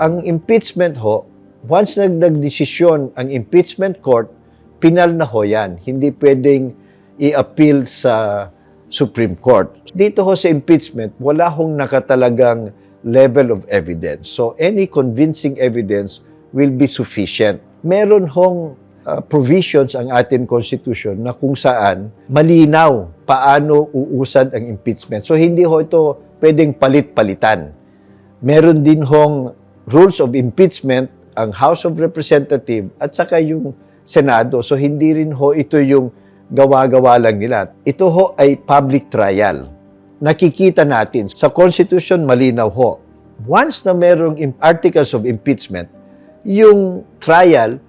Ang impeachment ho, once nagdesisyon ang impeachment court, pinal na ho yan. Hindi pwedeng i-appeal sa Supreme Court. Dito ho sa impeachment, wala hong nakatalagang level of evidence. So any convincing evidence will be sufficient. Meron hong provisions ang ating Constitution na kung saan malinaw paano uusad ang impeachment. So hindi ho ito pwedeng palit-palitan. Meron din hong rules of impeachment ang House of Representatives at saka yung Senado. So hindi rin ho ito yung gawa-gawa lang nila. Ito ho ay public trial. Nakikita natin sa Constitution malinaw ho. Once na merong articles of impeachment, yung trial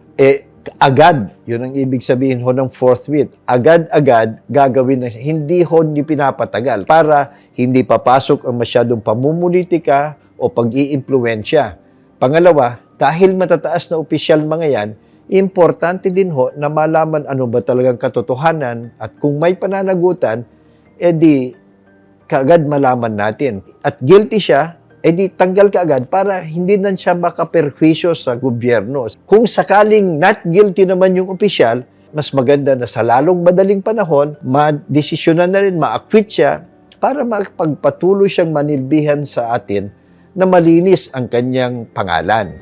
agad, yun ang ibig sabihin ho ng forthwith. Agad-agad gagawin na hindi ho ni pinapatagal para hindi papasok ang masyadong pamumulitika o pag-iimpluwensya. Pangalawa, dahil matataas na opisyal mga yan, importante din ho na malaman ano ba talagang katotohanan at kung may pananagutan, edi kaagad malaman natin. At guilty siya, edi tanggal kaagad para hindi na siya makaperwisyo sa gobyerno. Kung sakaling not guilty naman yung opisyal, mas maganda na sa lalong madaling panahon, ma-desisyonan na rin, ma-acquit siya para magpagpatuloy siyang manilbihan sa atin na malinis ang kanyang pangalan.